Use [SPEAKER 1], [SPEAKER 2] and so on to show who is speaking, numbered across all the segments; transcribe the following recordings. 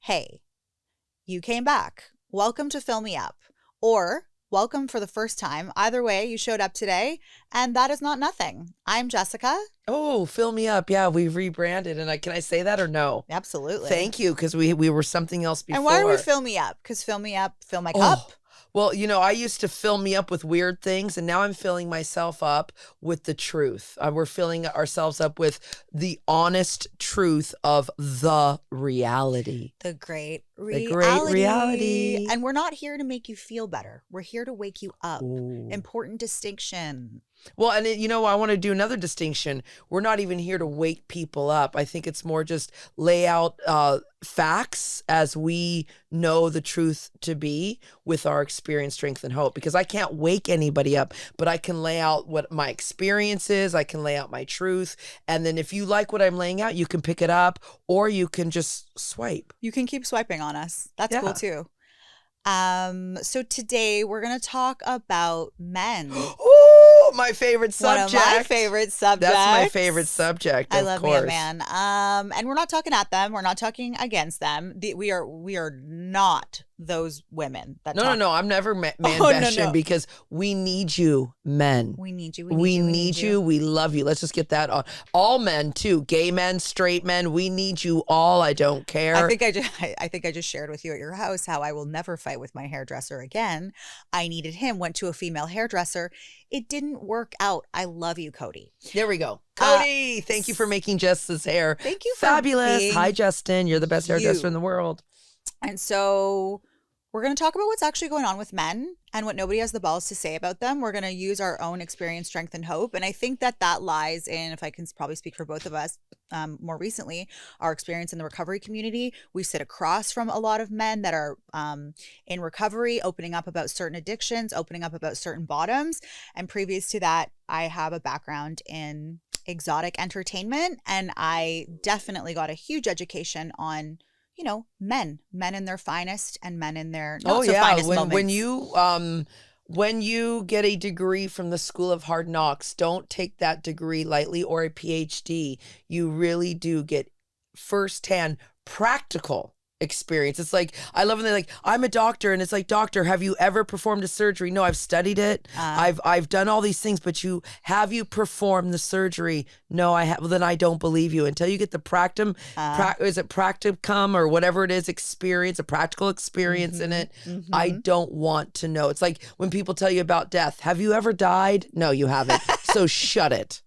[SPEAKER 1] hey, you came back. Welcome to Fill Me Up. Or welcome for the first time. Either way, you showed up today, and that is not nothing. I'm Jessica.
[SPEAKER 2] Oh, fill me up. Yeah, we've rebranded. And can I say that or no?
[SPEAKER 1] Absolutely.
[SPEAKER 2] Thank you, because we were something else before.
[SPEAKER 1] And why are we Fill Me Up? Because Fill Me Up, fill my cup.
[SPEAKER 2] Well, I used to fill me up with weird things, and now I'm filling myself up with the truth. We're filling ourselves up with the honest truth of the reality.
[SPEAKER 1] The great
[SPEAKER 2] reality.
[SPEAKER 1] And we're not here to make you feel better. We're here to wake you up.
[SPEAKER 2] Ooh.
[SPEAKER 1] Important distinction.
[SPEAKER 2] Well, and I want to do another distinction. We're not even here to wake people up. I think it's more just lay out facts as we know the truth to be with our experience, strength, and hope. Because I can't wake anybody up, but I can lay out what my experience is. I can lay out my truth. And then if you like what I'm laying out, you can pick it up or you can just swipe.
[SPEAKER 1] You can keep swiping on us. That's cool too. So today we're going to talk about men.
[SPEAKER 2] Oh, my favorite subject.
[SPEAKER 1] One of my favorite subjects.
[SPEAKER 2] That's my favorite subject.
[SPEAKER 1] I love me a man. And we're not talking at them. We're not talking against them. We are not those women that
[SPEAKER 2] No. I'm never man bashing because we need you, men.
[SPEAKER 1] We need you.
[SPEAKER 2] We need you. We love you. Let's just get that on. All men too. Gay men, straight men. We need you all. I don't care.
[SPEAKER 1] I think I just shared with you at your house how I will never fight with my hairdresser again. I needed him. Went to a female hairdresser. It didn't work out. I love you, Cody.
[SPEAKER 2] There we go. Cody, thank you for making Jess's hair.
[SPEAKER 1] Thank you.
[SPEAKER 2] Fabulous. Hi, Justin. You're the best hairdresser in the world.
[SPEAKER 1] And so we're going to talk about what's actually going on with men and what nobody has the balls to say about them. We're going to use our own experience, strength, and hope. And I think that lies in, if I can probably speak for both of us, more recently, our experience in the recovery community. We sit across from a lot of men that are in recovery, opening up about certain addictions, opening up about certain bottoms. And previous to that, I have a background in exotic entertainment, and I definitely got a huge education on men in their finest and men in their not so finest moments.
[SPEAKER 2] When you get a degree from the School of Hard Knocks, don't take that degree lightly, or a PhD. You really do get firsthand practical experience. It's like, I love when they're like, I'm a doctor, and it's like, doctor, have you ever performed a surgery? No, I've studied it. I've done all these things, but have you performed the surgery? No, I have. Well, then I don't believe you until you get the is it practicum or whatever it is, experience, a practical experience in it. Mm-hmm. I don't want to know. It's like when people tell you about death. Have you ever died? No, you haven't. So shut it.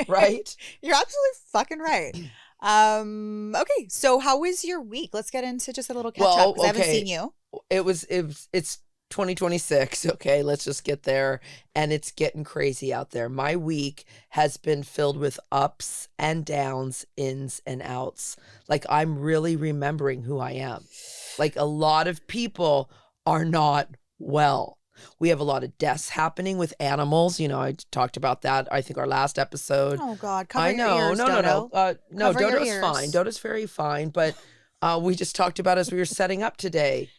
[SPEAKER 2] Right?
[SPEAKER 1] You're absolutely fucking right. Okay, so how was your week? Let's get into just a little catch up because I haven't seen you.
[SPEAKER 2] It's 2026. Okay, let's just get there. And it's getting crazy out there. My week has been filled with ups and downs, ins and outs. Like, I'm really remembering who I am. Like, a lot of people are not well. We have a lot of deaths happening with animals. I talked about that, I think, our last episode.
[SPEAKER 1] Oh, God. Cover your ears, Dodo.
[SPEAKER 2] No, Dodo's fine. Dodo's very fine. But we just talked about, as we were setting up today,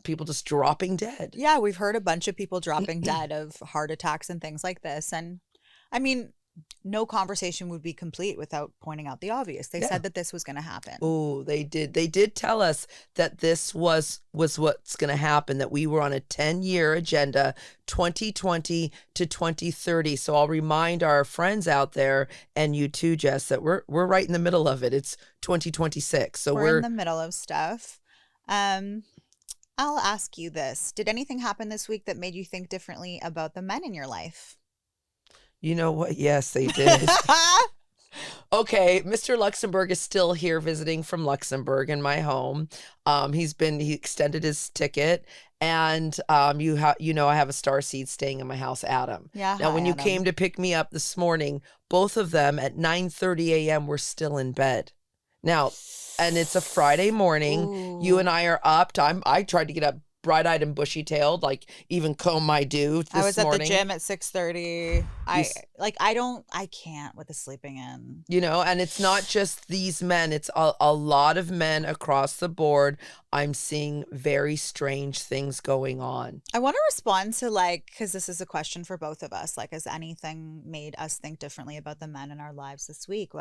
[SPEAKER 2] people just dropping dead.
[SPEAKER 1] Yeah, we've heard a bunch of people dropping dead of heart attacks and things like this. And, I mean, no conversation would be complete without pointing out the obvious. They said that this was going to happen.
[SPEAKER 2] Oh, they did. They did tell us that this was what's going to happen, that we were on a 10-year agenda, 2020 to 2030. So I'll remind our friends out there, and you too, Jess, that we're right in the middle of it. It's 2026. So
[SPEAKER 1] we're in the middle of stuff. I'll ask you this. Did anything happen this week that made you think differently about the men in your life?
[SPEAKER 2] You know what? Yes, they did. Okay, Mr. Luxembourg is still here visiting from Luxembourg in my home. He extended his ticket, and I have a starseed staying in my house, Adam.
[SPEAKER 1] Yeah.
[SPEAKER 2] Now, when you
[SPEAKER 1] Adam
[SPEAKER 2] came to pick me up this morning, both of them at 9:30 a.m. were still in bed. Now, and it's a Friday morning. Ooh. You and I are up. I tried to get up bright-eyed and bushy-tailed, like even comb my do this morning.
[SPEAKER 1] I was at the gym at 6:30. I can't with the sleeping in.
[SPEAKER 2] And it's not just these men. It's a lot of men across the board. I'm seeing very strange things going on.
[SPEAKER 1] I want to respond to, because this is a question for both of us. Has anything made us think differently about the men in our lives this week?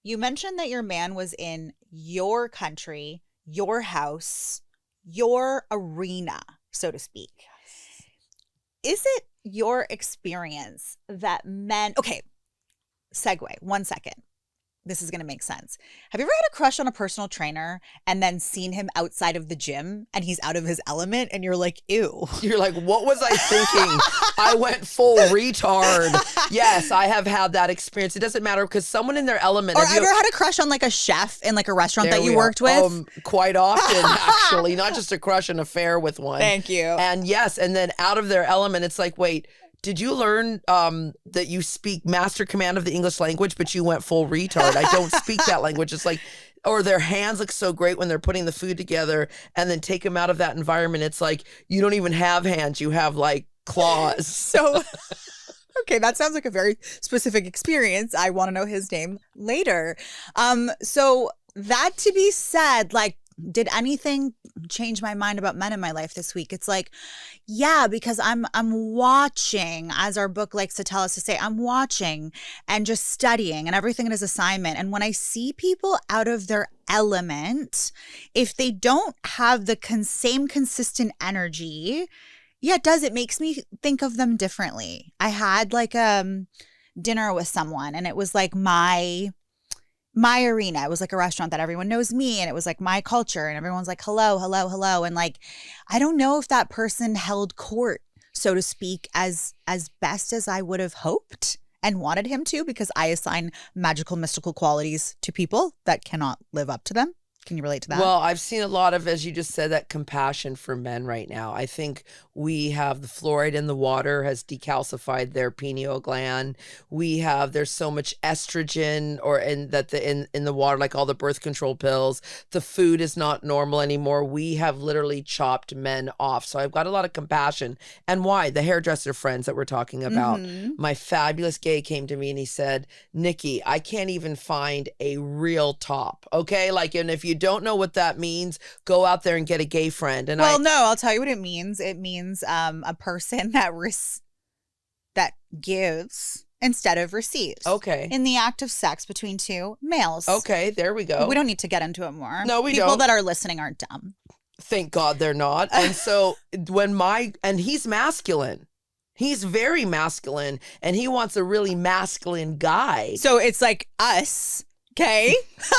[SPEAKER 1] You mentioned that your man was in your country your house, your arena, so to speak. Is it your experience that men, okay, segue, 1 second. This is going to make sense. Have you ever had a crush on a personal trainer and then seen him outside of the gym and he's out of his element and you're like, ew?
[SPEAKER 2] You're like, what was I thinking? I went full retard. Yes, I have had that experience. It doesn't matter because someone in their element.
[SPEAKER 1] Or ever had a crush on like a chef in like a restaurant that you worked with?
[SPEAKER 2] Quite often, actually. Not just a crush, an affair with one.
[SPEAKER 1] Thank you.
[SPEAKER 2] And yes, and then out of their element, it's like, wait, did you learn that you speak master command of the English language, but you went full retard? I don't speak that language. It's like, or their hands look so great when they're putting the food together and then take them out of that environment. It's like, you don't even have hands. You have like claws.
[SPEAKER 1] So, okay, that sounds like a very specific experience. I want to know his name later. So that to be said, like, did anything change my mind about men in my life this week? It's like, yeah, because I'm watching, as our book likes to tell us to say, I'm watching and just studying and everything in his assignment. And when I see people out of their element, if they don't have the same consistent energy, yeah, it does. It makes me think of them differently. I had like dinner with someone and it was like my arena. It was like a restaurant that everyone knows me and it was like my culture and everyone's like, hello, hello, hello. And like, I don't know if that person held court, so to speak, as best as I would have hoped and wanted him to, because I assign magical, mystical qualities to people that cannot live up to them. Can you relate to that?
[SPEAKER 2] Well, I've seen a lot of, as you just said, that compassion for men right now. I think we have the fluoride in the water has decalcified their pineal gland. There's so much estrogen in the water, like all the birth control pills. The food is not normal anymore. We have literally chopped men off. So I've got a lot of compassion. And why? The hairdresser friends that we're talking about.
[SPEAKER 1] Mm-hmm.
[SPEAKER 2] My fabulous gay came to me and he said, Nikki, I can't even find a real top. Okay. Like, and if you don't know what that means, go out there and get a gay friend. And
[SPEAKER 1] no, I'll tell you what it means. It means a person that gives instead of receives.
[SPEAKER 2] Okay.
[SPEAKER 1] In the act of sex between two males.
[SPEAKER 2] Okay, there we go.
[SPEAKER 1] We don't need to get into it more.
[SPEAKER 2] No, we
[SPEAKER 1] don't. People that are listening aren't dumb.
[SPEAKER 2] Thank God they're not. And so and he's masculine. He's very masculine and he wants a really masculine guy.
[SPEAKER 1] So it's like us. Okay.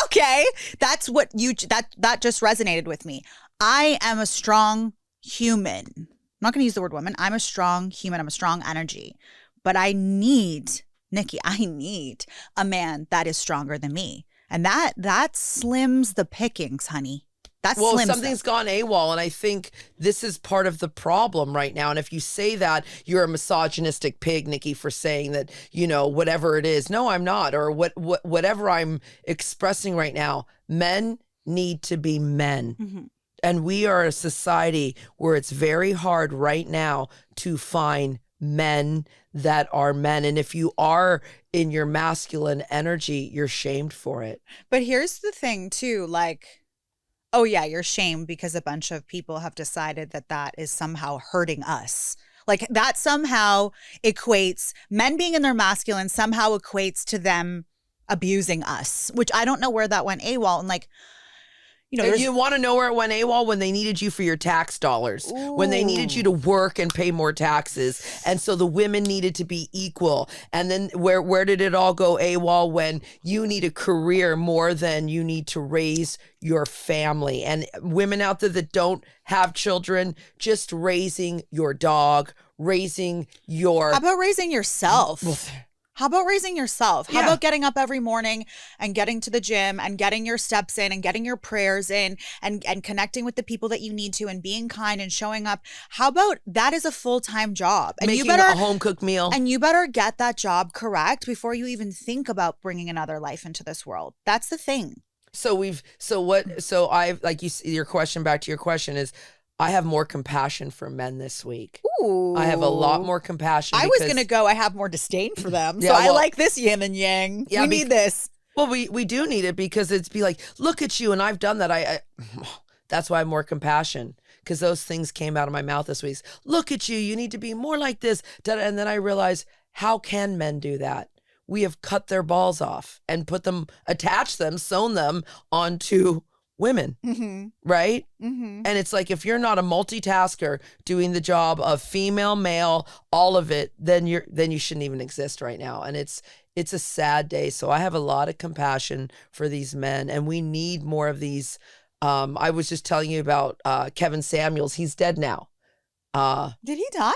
[SPEAKER 1] Okay. That's what that just resonated with me. I am a strong human. I'm not going to use the word woman. I'm a strong human. I'm a strong energy. But I need, Nikki, a man that is stronger than me. And that slims the pickings, honey.
[SPEAKER 2] Something's gone AWOL, and I think this is part of the problem right now. And if you say that, you're a misogynistic pig, Nikki, for saying that, whatever it is. No, I'm not. Or whatever I'm expressing right now, men need to be men. Mm-hmm. And we are a society where it's very hard right now to find men that are men. And if you are in your masculine energy, you're shamed for it.
[SPEAKER 1] But here's the thing too, like, oh yeah, you're shamed because a bunch of people have decided that is somehow hurting us. Like that somehow equates, men being in their masculine somehow equates to them abusing us, which I don't know where that went AWOL. And like,
[SPEAKER 2] you want to know where it went AWOL? When they needed you for your tax dollars. Ooh. When they needed you to work and pay more taxes. And so the women needed to be equal. And then where did it all go AWOL? When you need a career more than you need to raise your family. And women out there that don't have children, just raising your dog, raising your...
[SPEAKER 1] How about raising yourself? How about raising yourself? How about getting up every morning and getting to the gym and getting your steps in and getting your prayers in and connecting with the people that you need to and being kind and showing up? How about that is a full-time job? And
[SPEAKER 2] making a home-cooked meal.
[SPEAKER 1] And you better get that job correct before you even think about bringing another life into this world. That's the thing.
[SPEAKER 2] Your question, back to your question is, I have more compassion for men this week.
[SPEAKER 1] Ooh.
[SPEAKER 2] I have a lot more compassion.
[SPEAKER 1] I was going to go, I have more disdain for them. I like this yin and yang. Yeah, we need this.
[SPEAKER 2] Well, we do need it because it's be like, look at you. And I've done that. That's why I have more compassion, because those things came out of my mouth this week. Look at you. You need to be more like this. And then I realized, how can men do that? We have cut their balls off and attached them, sewn them onto women, right?
[SPEAKER 1] Mm-hmm.
[SPEAKER 2] And it's like, if you're not a multitasker doing the job of female, male, all of it, then you shouldn't even exist right now. And it's a sad day. So I have a lot of compassion for these men, and we need more of these. I was just telling you about Kevin Samuels. He's dead now.
[SPEAKER 1] Did he die?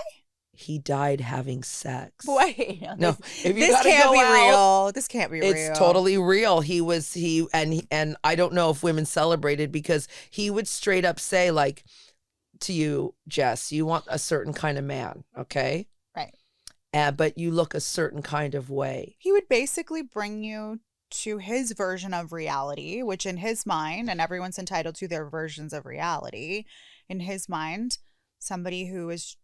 [SPEAKER 2] He died having sex.
[SPEAKER 1] Wait,
[SPEAKER 2] No, if you
[SPEAKER 1] this
[SPEAKER 2] gotta
[SPEAKER 1] can't
[SPEAKER 2] go
[SPEAKER 1] be
[SPEAKER 2] out,
[SPEAKER 1] real. This can't be real.
[SPEAKER 2] it's totally real. And I don't know if women celebrated, because he would straight up say, like, to you, Jess, you want a certain kind of man, okay?
[SPEAKER 1] Right.
[SPEAKER 2] But you look a certain kind of way.
[SPEAKER 1] He would basically bring you to his version of reality, which in his mind, and everyone's entitled to their versions of reality, in his mind, somebody who is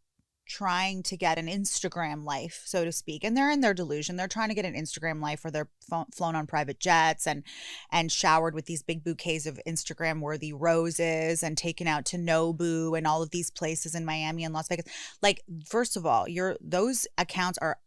[SPEAKER 1] trying to get an Instagram life, so to speak, and they're in their delusion. They're trying to get an Instagram life where they're flown on private jets and showered with these big bouquets of Instagram worthy roses and taken out to Nobu and all of these places in Miami and Las Vegas. Like, first of all, those accounts are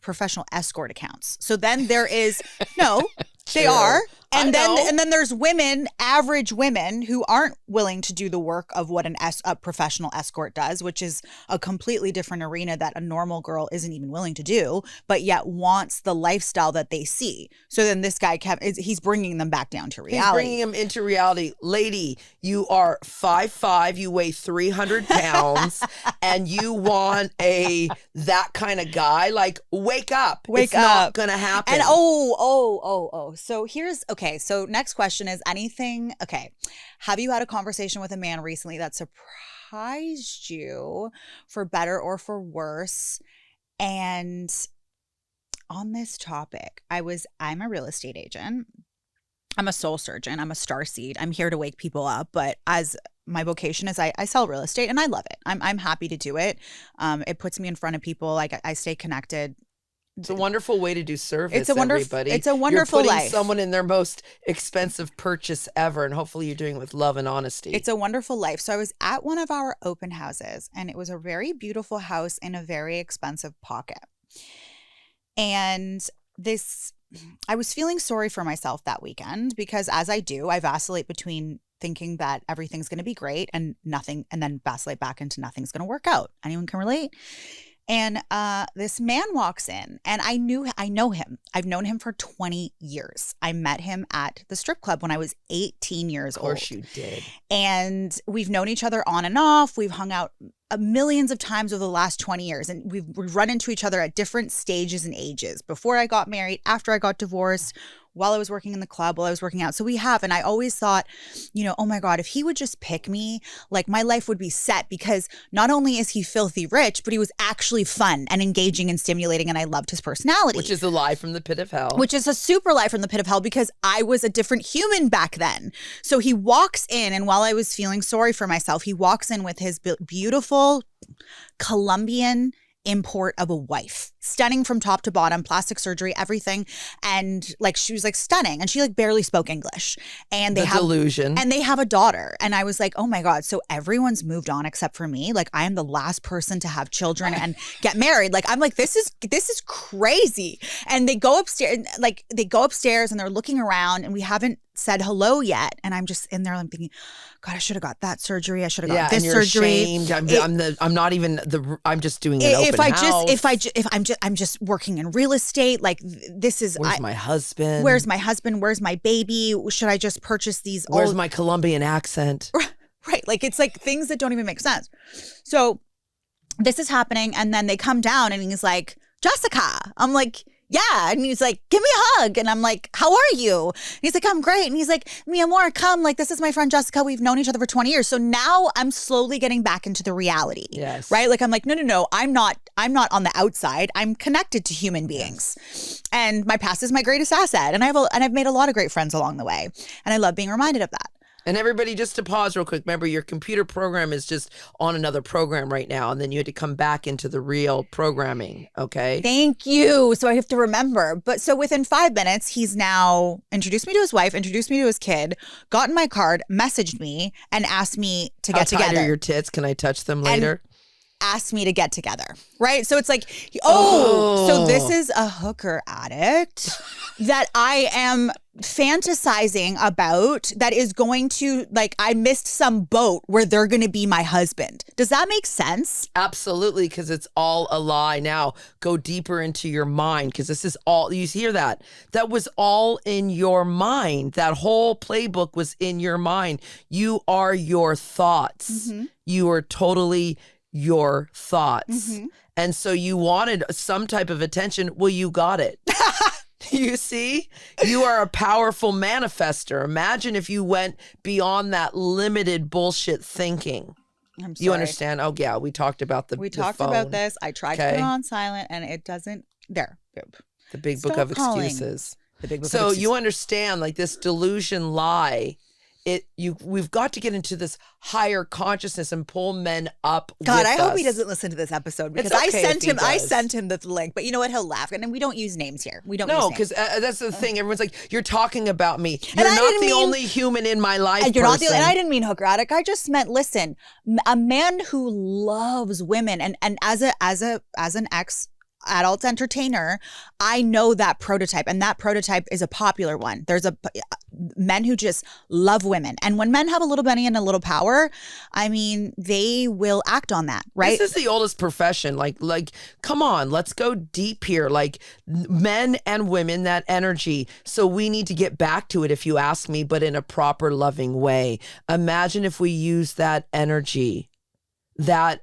[SPEAKER 1] professional escort accounts. So then there is no. They are. And then there's women, average women, who aren't willing to do the work of what a professional escort does, which is a completely different arena that a normal girl isn't even willing to do, but yet wants the lifestyle that they see. So then this guy, he's bringing them back down to reality.
[SPEAKER 2] He's bringing them into reality. Lady, you are 5'5", you weigh 300 pounds, and you want that kind of guy. Like, wake up. It's not going to happen.
[SPEAKER 1] And so so next question is have you had a conversation with a man recently that surprised you for better or for worse? And on this topic, I'm a real estate agent. I'm a soul surgeon. I'm a starseed. I'm here to wake people up. But as my vocation is, I sell real estate, and I love it. I'm happy to do it. It puts me in front of people. Like, I stay connected.
[SPEAKER 2] It's a wonderful way to do service.
[SPEAKER 1] It's a wonderful
[SPEAKER 2] You're putting
[SPEAKER 1] life.
[SPEAKER 2] Someone in their most expensive purchase ever, and hopefully you're doing it with love and honesty.
[SPEAKER 1] It's a wonderful life. So I was at one of our open houses, and it was a very beautiful house in a very expensive pocket. And I was feeling sorry for myself that weekend, because as I do, I vacillate between thinking that everything's going to be great and nothing, and then vacillate back into nothing's going to work out. Anyone can relate? And this man walks in, and I know him. I've known him for 20 years. I met him at the strip club when I was 18 years old.
[SPEAKER 2] Of course you did.
[SPEAKER 1] And we've known each other on and off. We've hung out millions of times over the last 20 years. And we've run into each other at different stages and ages. Before I got married, after I got divorced, while I was working in the club, while I was working out. So we have. And I always thought, oh my God, if he would just pick me, like, my life would be set, because not only is he filthy rich, but he was actually fun and engaging and stimulating. And I loved his personality.
[SPEAKER 2] Which is a lie from the pit of hell.
[SPEAKER 1] Which is a super lie from the pit of hell, because I was a different human back then. So he walks in, and while I was feeling sorry for myself, he walks in with his beautiful Colombian import of a wife, stunning from top to bottom, plastic surgery, everything. And like, she was like stunning, and she like barely spoke English, and they have
[SPEAKER 2] delusion, and
[SPEAKER 1] they have a daughter. And I was like, oh my God, so everyone's moved on except for me. Like, I am the last person to have children and get married. Like, I'm like, this is crazy. And they go upstairs and they're looking around, and we haven't said hello yet. And I'm just in there, I'm thinking, God, I should have got that surgery. I should have got this surgery.
[SPEAKER 2] Ashamed. I'm just doing an open house.
[SPEAKER 1] I'm just working in real estate. Like, this is,
[SPEAKER 2] Where's my husband?
[SPEAKER 1] Where's my husband? Where's my baby? Should I just purchase these?
[SPEAKER 2] Where's my Colombian accent?
[SPEAKER 1] Right. Like, it's like things that don't even make sense. So this is happening. And then they come down, and he's like, Jessica. I'm like, yeah. And he's like, give me a hug. And I'm like, how are you? And he's like, I'm great. And he's like, mi amor, come. Like, this is my friend Jessica. We've known each other for 20 years. So now I'm slowly getting back into the reality.
[SPEAKER 2] Yes.
[SPEAKER 1] Right? Like, I'm like, no. I'm not on the outside. I'm connected to human beings. Yes. And my past is my greatest asset. And I've made a lot of great friends along the way. And I love being reminded of that.
[SPEAKER 2] And everybody, just to pause real quick, remember, your computer program is just on another program right now, and then you had to come back into the real programming, okay?
[SPEAKER 1] Thank you. So I have to remember. But so within 5 minutes, he's now introduced me to his wife, introduced me to his kid, gotten my card, messaged me, and asked me to get together.
[SPEAKER 2] How tight are your tits? Can I touch them later?
[SPEAKER 1] asked me to get together, right? So it's like, so this is a hooker addict that I am fantasizing about that is going to, like, I missed some boat where they're going to be my husband. Does that make sense?
[SPEAKER 2] Absolutely, because it's all a lie. Now, go deeper into your mind, because this is all, you hear that? That was all in your mind. That whole playbook was in your mind. You are your thoughts.
[SPEAKER 1] Mm-hmm.
[SPEAKER 2] You are totally your thoughts.
[SPEAKER 1] Mm-hmm.
[SPEAKER 2] And so you wanted some type of attention. Well, you got it. You see, you are a powerful manifester. Imagine if you went beyond that limited bullshit thinking.
[SPEAKER 1] I'm sorry.
[SPEAKER 2] You understand? Oh, yeah. We talked about the
[SPEAKER 1] talked
[SPEAKER 2] phone.
[SPEAKER 1] about this. I tried to put it on silent and it doesn't. There.
[SPEAKER 2] The big book
[SPEAKER 1] Stop
[SPEAKER 2] of
[SPEAKER 1] calling.
[SPEAKER 2] excuses.
[SPEAKER 1] The big book of
[SPEAKER 2] So
[SPEAKER 1] excuses.
[SPEAKER 2] you understand, like, this delusion lie. We've got to get into this higher consciousness and pull men up.
[SPEAKER 1] God,
[SPEAKER 2] with
[SPEAKER 1] I hope
[SPEAKER 2] us.
[SPEAKER 1] he doesn't listen to this episode because
[SPEAKER 2] It's
[SPEAKER 1] I
[SPEAKER 2] okay
[SPEAKER 1] sent
[SPEAKER 2] if he
[SPEAKER 1] him. I
[SPEAKER 2] does.
[SPEAKER 1] sent him the link, but you know what? He'll laugh, and we don't use names here. We don't.
[SPEAKER 2] No,
[SPEAKER 1] use names.
[SPEAKER 2] because that's the thing. Everyone's like, "You're talking about me.
[SPEAKER 1] And
[SPEAKER 2] You're
[SPEAKER 1] I
[SPEAKER 2] not
[SPEAKER 1] didn't
[SPEAKER 2] the
[SPEAKER 1] mean-
[SPEAKER 2] only human in my life."
[SPEAKER 1] And you're not the,
[SPEAKER 2] person.
[SPEAKER 1] and I didn't mean hooker addict. I just meant, listen, a man who loves women, and as an ex adult entertainer, I know that prototype, and that prototype is a popular one. There's men who just love women, and when men have a little money and a little power, I mean, they will act on that, right?
[SPEAKER 2] This is the oldest profession. Like, come on, let's go deep here. Like, men and women, that energy. So we need to get back to it, if you ask me, but in a proper, loving way. Imagine if we use that energy, that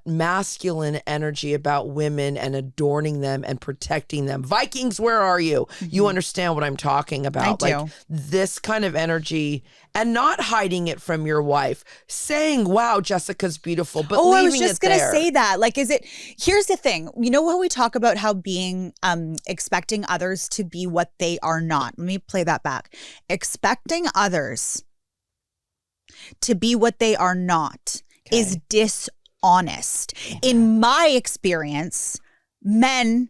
[SPEAKER 2] masculine energy about women and adorning them and protecting them. Vikings, where are you?
[SPEAKER 1] Mm-hmm.
[SPEAKER 2] You understand what I'm talking about.
[SPEAKER 1] I do.
[SPEAKER 2] Like, this kind of energy, and not hiding it from your wife, saying, wow, Jessica's beautiful, but leaving
[SPEAKER 1] I was just
[SPEAKER 2] going
[SPEAKER 1] to say that. Like, here's the thing. You know how we talk about how being, expecting others to be what they are not. Let me play that back. Expecting others to be what they are not is dishonest. In my experience, men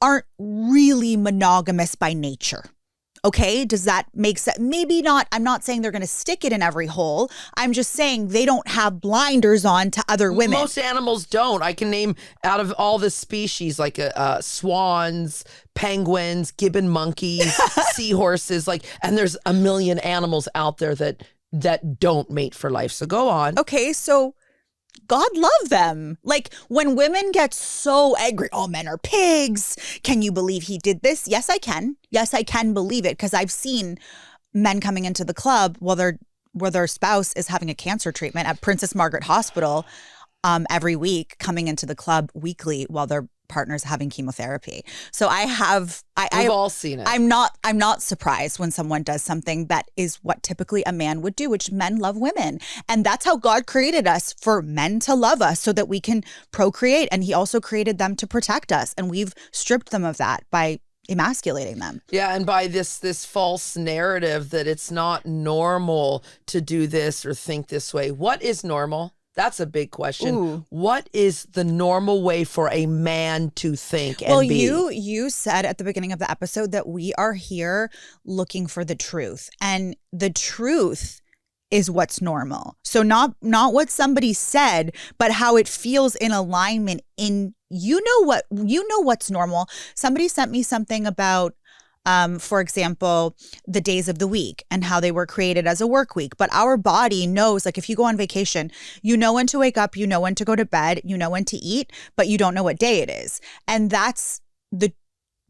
[SPEAKER 1] aren't really monogamous by nature. Okay, does that make sense? Maybe not. I'm not saying they're going to stick it in every hole. I'm just saying they don't have blinders on to other women.
[SPEAKER 2] Most animals don't. I can name, out of all the species, like swans, penguins, gibbon monkeys, seahorses, and there's a million animals out there that don't mate for life. So go on.
[SPEAKER 1] Okay, so God love them. Like, when women get so angry, all men are pigs. Can you believe he did this? Yes, I can. Yes, I can believe it, because I've seen men coming into the club while their spouse is having a cancer treatment at Princess Margaret Hospital every week, coming into the club weekly while their partner's having chemotherapy. So
[SPEAKER 2] We've all seen it.
[SPEAKER 1] I'm not surprised when someone does something that is what typically a man would do, which men love women. And that's how God created us, for men to love us so that we can procreate. And he also created them to protect us. And we've stripped them of that by emasculating them.
[SPEAKER 2] Yeah, and by this false narrative that it's not normal to do this or think this way. What is normal? That's a big question.
[SPEAKER 1] Ooh.
[SPEAKER 2] What is the normal way for a man to think and
[SPEAKER 1] Well,
[SPEAKER 2] be?
[SPEAKER 1] you said at the beginning of the episode that we are here looking for the truth, and the truth is what's normal. So not what somebody said, but how it feels in alignment in, what's normal. Somebody sent me something about, for example, the days of the week and how they were created as a work week. But our body knows, like, if you go on vacation, you know when to wake up, you know when to go to bed, you know when to eat, but you don't know what day it is. And that's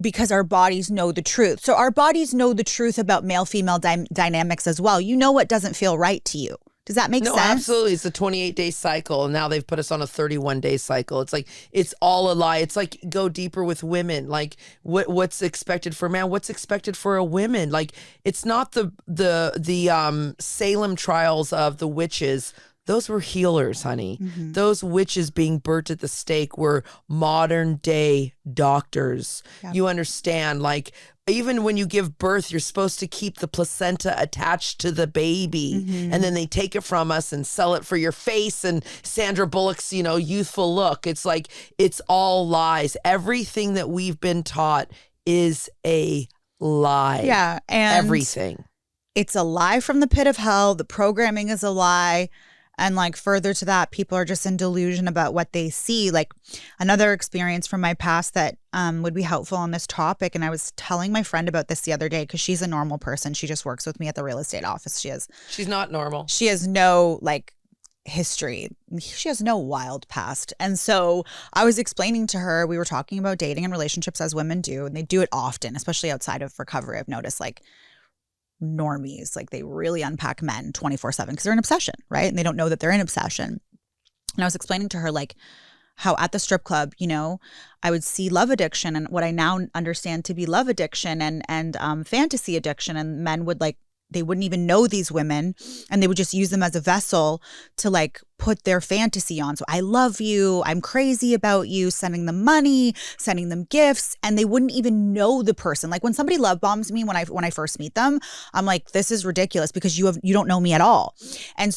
[SPEAKER 1] because our bodies know the truth. So our bodies know the truth about male-female dynamics as well. You know what doesn't feel right to you. Does that make sense?
[SPEAKER 2] No, absolutely. It's a 28-day cycle, and now they've put us on a 31-day cycle. It's like, it's all a lie. It's like, go deeper with women. Like, what's expected for a man? What's expected for a woman? Like, it's not the Salem trials of the witches. Those were healers, honey. Mm-hmm. Those witches being burnt at the stake were modern day doctors. Yep. You understand? Like, even when you give birth, you're supposed to keep the placenta attached to the baby. Mm-hmm. And then they take it from us and sell it for your face and Sandra Bullock's, youthful look. It's like, it's all lies. Everything that we've been taught is a lie.
[SPEAKER 1] Yeah. And
[SPEAKER 2] everything.
[SPEAKER 1] It's a lie from the pit of hell. The programming is a lie. And like further to that, people are just in delusion about what they see. Like another experience from my past that would be helpful on this topic. And I was telling my friend about this the other day because she's a normal person. She just works with me at the real estate office.
[SPEAKER 2] She's not normal.
[SPEAKER 1] She has no like history. She has no wild past. And so I was explaining to her, we were talking about dating and relationships as women do. And they do it often, especially outside of recovery. I've noticed like normies, like they really unpack men 24/7 because they're in obsession, right? And they don't know that they're in obsession. And I was explaining to her like how at the strip club, you know, I would see love addiction and what I now understand to be love addiction and fantasy addiction, and men would like, they wouldn't even know these women and they would just use them as a vessel to like put their fantasy on. So I love you, I'm crazy about you, sending them money, sending them gifts, and they wouldn't even know the person. Like when somebody love bombs me when I first meet them, I'm like, this is ridiculous because you don't know me at all. And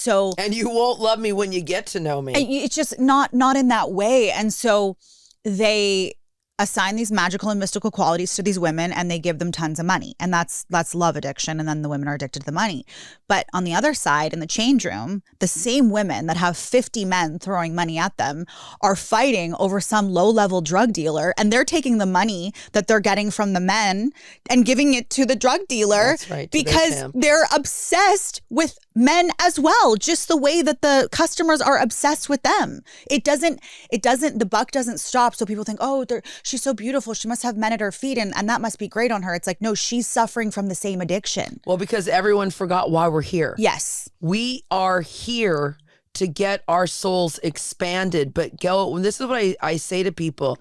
[SPEAKER 2] you won't love me when you get to know me.
[SPEAKER 1] It's just not in that way. And so they assign these magical and mystical qualities to these women and they give them tons of money. And that's love addiction. And then the women are addicted to the money. But on the other side, in the change room, the same women that have 50 men throwing money at them are fighting over some low-level drug dealer, and they're taking the money that they're getting from the men and giving it to the drug dealer.
[SPEAKER 2] That's right,
[SPEAKER 1] because they're obsessed with men as well, just the way that the customers are obsessed with them. The buck doesn't stop. So people think, oh, she's so beautiful, she must have men at her feet and that must be great on her. It's like, no, she's suffering from the same addiction.
[SPEAKER 2] Well, because everyone forgot why we're here.
[SPEAKER 1] Yes.
[SPEAKER 2] We are here to get our souls expanded. But this is what I say to people.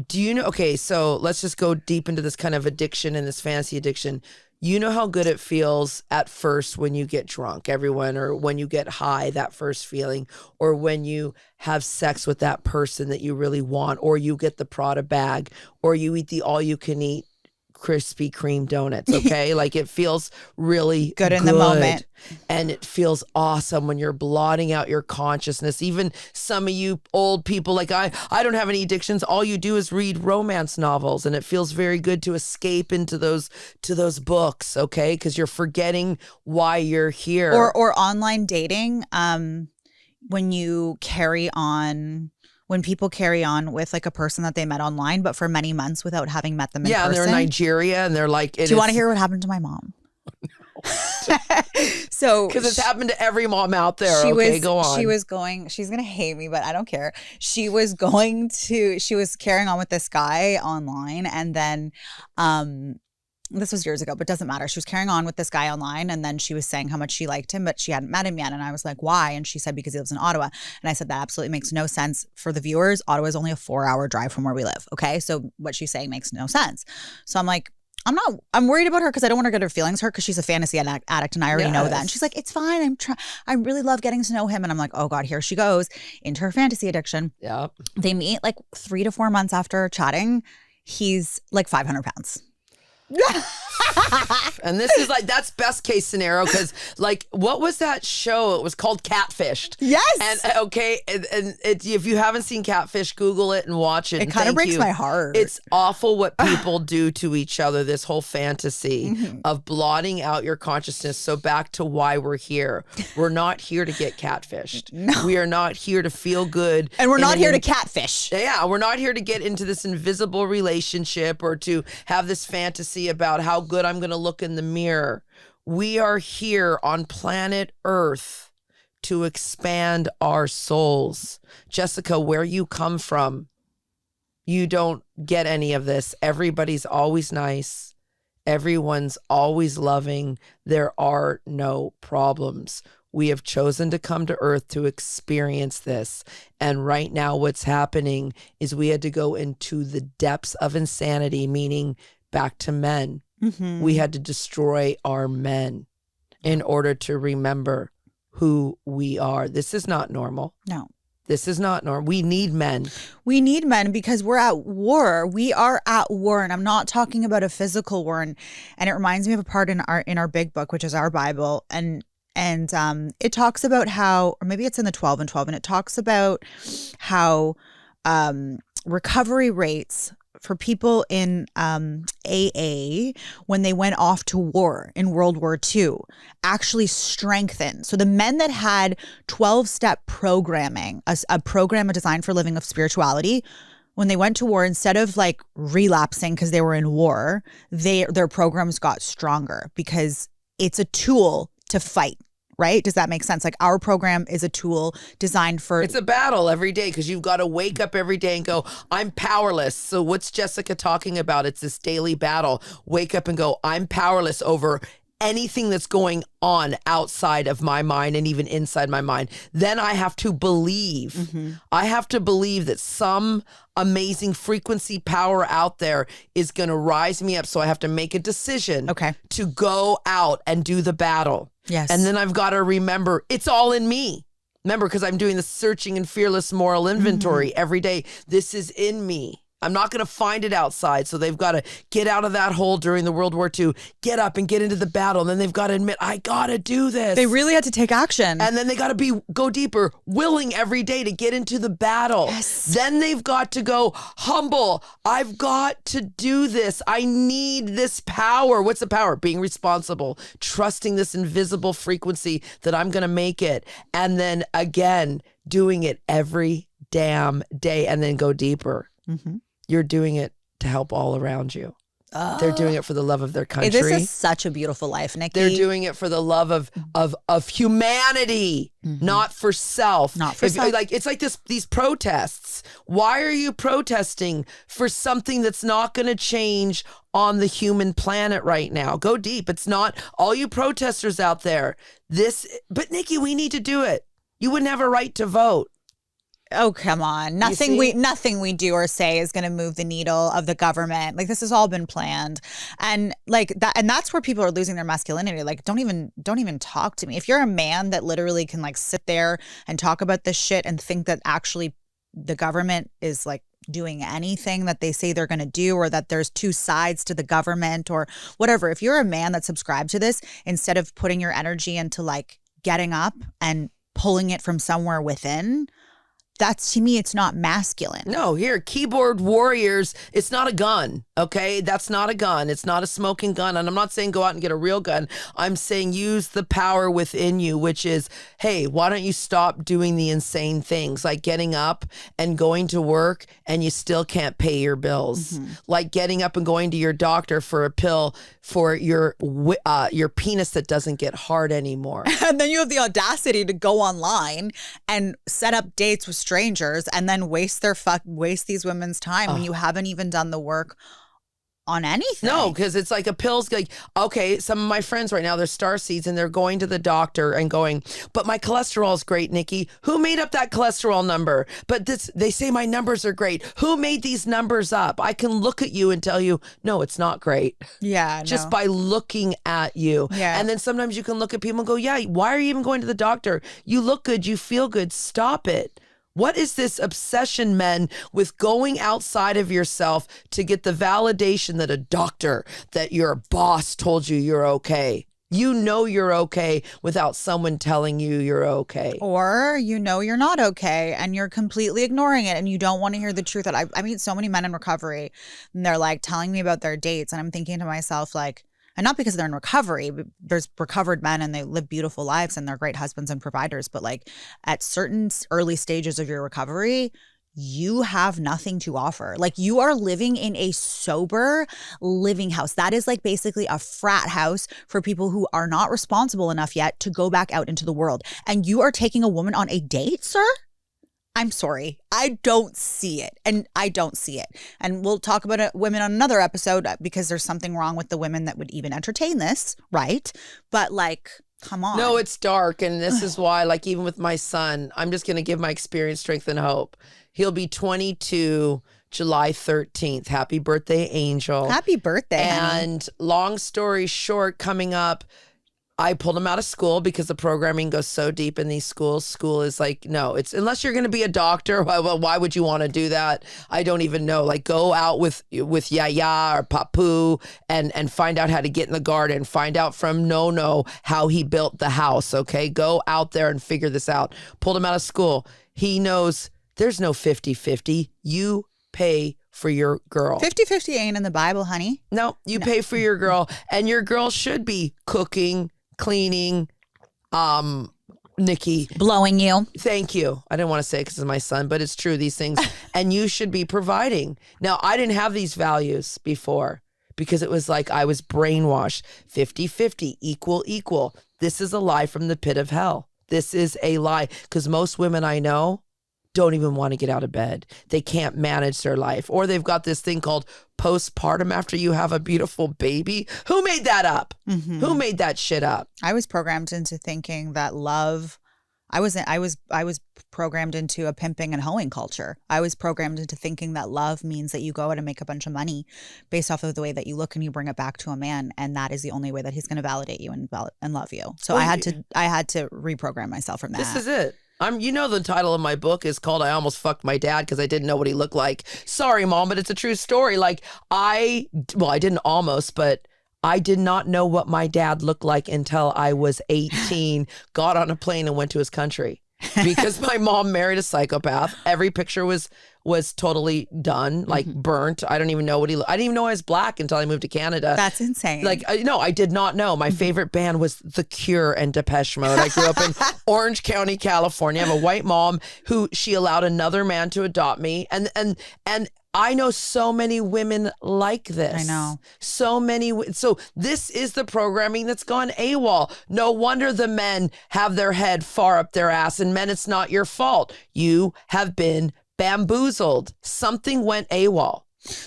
[SPEAKER 2] Do you know, okay, so let's just go deep into this kind of addiction and this fantasy addiction. You know how good it feels at first when you get drunk, everyone, or when you get high, that first feeling, or when you have sex with that person that you really want, or you get the Prada bag, or you eat the all-you-can-eat Krispy Kreme donuts, okay? Like it feels really
[SPEAKER 1] good in the moment.
[SPEAKER 2] And it feels awesome when you're blotting out your consciousness. Even some of you old people, like I don't have any addictions. All you do is read romance novels, and it feels very good to escape into those books, okay? Because you're forgetting why you're here.
[SPEAKER 1] Or online dating, when people carry on with like a person that they met online, but for many months without having met them in person.
[SPEAKER 2] Yeah, they're in Nigeria and they're like,
[SPEAKER 1] do you want to hear what happened to my mom? So,
[SPEAKER 2] because it's happened to every mom out there. Go on.
[SPEAKER 1] She's going to hate me, but I don't care. She was carrying on with this guy online, and then, this was years ago, but doesn't matter. She was carrying on with this guy online, and then she was saying how much she liked him, but she hadn't met him yet. And I was like, why? And she said, because he lives in Ottawa. And I said, that absolutely makes no sense. For the viewers, Ottawa is only a 4-hour drive from where we live. Okay. So what she's saying makes no sense. So I'm like, I'm worried about her because I don't want her to get her feelings hurt because she's a fantasy addict and I already know that. And she's like, it's fine. I really love getting to know him. And I'm like, oh God, here she goes into her fantasy addiction.
[SPEAKER 2] Yeah.
[SPEAKER 1] They meet like 3 to 4 months after chatting. He's like 500 pounds.
[SPEAKER 2] And this is like, that's best case scenario, because like, what was that show? It was called Catfished.
[SPEAKER 1] Yes.
[SPEAKER 2] And okay, and if you haven't seen Catfish, Google it and watch it.
[SPEAKER 1] It kind of breaks my heart.
[SPEAKER 2] It's awful what people do to each other, this whole fantasy of blotting out your consciousness. So back to why we're here. We're not here to get catfished.
[SPEAKER 1] No.
[SPEAKER 2] We are not here to feel good.
[SPEAKER 1] And we're not here to catfish.
[SPEAKER 2] Yeah, we're not here to get into this invisible relationship or to have this fantasy about how good I'm going to look in the mirror. We are here on planet Earth to expand our souls. Jessica, where you come from, you don't get any of this. Everybody's always nice. Everyone's always loving. There are no problems. We have chosen to come to Earth to experience this. And right now what's happening is we had to go into the depths of insanity, meaning back to men.
[SPEAKER 1] Mm-hmm.
[SPEAKER 2] We had to destroy our men in order to remember who we are. This is not normal.
[SPEAKER 1] No.
[SPEAKER 2] This is not normal. We need men.
[SPEAKER 1] We need men because we're at war. We are at war. And I'm not talking about a physical war. And it reminds me of a part in our big book, which is our Bible. And it talks about how, or maybe it's in the 12 and 12, and it talks about how recovery rates for people in AA when they went off to war in World War II actually strengthened. So the men that had 12-step programming, a program designed for living of spirituality, when they went to war, instead of like relapsing because they were in war, their programs got stronger because it's a tool to fight. Right? Does that make sense? Like our program is a tool designed for...
[SPEAKER 2] It's a battle every day because you've got to wake up every day and go, I'm powerless. So what's Jessica talking about? It's this daily battle. Wake up and go, I'm powerless over anything that's going on outside of my mind and even inside my mind. Then I have to believe. I have to believe that some amazing frequency power out there is going to rise me up. So I have to make a decision to go out and do the battle.
[SPEAKER 1] Yes.
[SPEAKER 2] And then I've got to remember it's all in me. Remember, because I'm doing the searching and fearless moral inventory every day. This is in me. I'm not going to find it outside. So they've got to get out of that hole during the World War II, get up and get into the battle. And then they've got to admit, I got to do this.
[SPEAKER 1] They really had to take action.
[SPEAKER 2] And then they got to go deeper, willing every day to get into the battle.
[SPEAKER 1] Yes.
[SPEAKER 2] Then they've got to go humble. I've got to do this. I need this power. What's the power? Being responsible, trusting this invisible frequency that I'm going to make it. And then again, doing it every damn day and then go deeper. You're doing it to help all around you. They're doing it for the love of their country.
[SPEAKER 1] This is such a beautiful life, Nikki.
[SPEAKER 2] They're doing it for the love of humanity, not for self.
[SPEAKER 1] Not for self.
[SPEAKER 2] Like it's like these protests. Why are you protesting for something that's not going to change on the human planet right now? Go deep. It's not all you protesters out there. But Nikki, we need to do it. You wouldn't have a right to vote.
[SPEAKER 1] Oh, come on. Nothing we do or say is going to move the needle of the government. Like this has all been planned. And like that, and that's where people are losing their masculinity. Like don't even talk to me. If you're a man that literally can like sit there and talk about this shit and think that actually the government is like doing anything that they say they're going to do, or that there's two sides to the government or whatever. If you're a man that subscribes to this, instead of putting your energy into like getting up and pulling it from somewhere within, that's, to me, it's not masculine.
[SPEAKER 2] No, here, keyboard warriors, it's not a gun, okay? That's not a gun. It's not a smoking gun. And I'm not saying go out and get a real gun. I'm saying use the power within you, which is, hey, why don't you stop doing the insane things like getting up and going to work and you still can't pay your bills? Like getting up and going to your doctor for a pill for your penis that doesn't get hard anymore.
[SPEAKER 1] And then you have the audacity to go online and set up dates with strangers and then waste these women's time when you haven't even done the work on anything.
[SPEAKER 2] No, because it's like a pill's like, okay, some of my friends right now, they're starseeds and they're going to the doctor and going, but my cholesterol is great, Nikki. Who made up that cholesterol number? But they say my numbers are great. Who made these numbers up? I can look at you and tell you, no, it's not great.
[SPEAKER 1] Yeah.
[SPEAKER 2] Just by looking at you.
[SPEAKER 1] Yeah.
[SPEAKER 2] And then sometimes you can look at people and go, yeah, why are you even going to the doctor? You look good. You feel good. Stop it. What is this obsession, men, with going outside of yourself to get the validation that a doctor, that your boss told you you're okay? You know you're okay without someone telling you you're okay.
[SPEAKER 1] Or you know you're not okay and you're completely ignoring it and you don't want to hear the truth. That I meet so many men in recovery and they're like telling me about their dates and I'm thinking to myself like, and not because they're in recovery, but there's recovered men and they live beautiful lives and they're great husbands and providers. But like at certain early stages of your recovery, you have nothing to offer. Like you are living in a sober living house. That is like basically a frat house for people who are not responsible enough yet to go back out into the world. And you are taking a woman on a date, sir? I'm sorry. I don't see it. And I don't see it. And we'll talk about women on another episode because there's something wrong with the women that would even entertain this, right? But like, come on.
[SPEAKER 2] No, it's dark. And this is why, like, even with my son, I'm just going to give my experience, strength, and hope. He'll be 22 July 13th. Happy birthday, Angel.
[SPEAKER 1] Happy birthday.
[SPEAKER 2] And long story short, coming up, I pulled him out of school because the programming goes so deep in these schools. School is like, no, it's unless you're going to be a doctor. Why would you want to do that? I don't even know. Like go out with Yaya or Papu and find out how to get in the garden. Find out from No how he built the house. Okay. Go out there and figure this out. Pulled him out of school. He knows there's no 50-50. You pay for your girl.
[SPEAKER 1] 50-50 ain't in the Bible, honey.
[SPEAKER 2] No, you pay for your girl, and your girl should be cooking, cleaning, Nikki.
[SPEAKER 1] Blowing you.
[SPEAKER 2] Thank you. I didn't want to say it because it's my son, but it's true, these things. And you should be providing. Now, I didn't have these values before because it was like I was brainwashed. 50-50, equal. This is a lie from the pit of hell. This is a lie because most women I know don't even want to get out of bed. They can't manage their life. Or they've got this thing called postpartum after you have a beautiful baby. Who made that up?
[SPEAKER 1] Mm-hmm.
[SPEAKER 2] Who made that shit up?
[SPEAKER 1] I was programmed into thinking that love, I was programmed into a pimping and hoeing culture. I was programmed into thinking that love means that you go out and make a bunch of money based off of the way that you look and you bring it back to a man, and that is the only way that he's going to validate you and love you. So I had to reprogram myself from that.
[SPEAKER 2] This is it. The title of my book is called I Almost Fucked My Dad because I didn't know what he looked like. Sorry, Mom, but it's a true story. Like I didn't almost, but I did not know what my dad looked like until I was 18, got on a plane and went to his country because my mom married a psychopath. Every picture was totally done, like burnt. I don't even know what he looked. I didn't even know I was black until I moved to Canada.
[SPEAKER 1] That's insane.
[SPEAKER 2] Like, no, I did not know. My favorite band was The Cure and Depeche Mode. I grew up in Orange County, California. I have a white mom who she allowed another man to adopt me. And I know so many women like this.
[SPEAKER 1] I know.
[SPEAKER 2] So many. So this is the programming that's gone AWOL. No wonder the men have their head far up their ass. And men, it's not your fault. You have been bamboozled. Something went AWOL.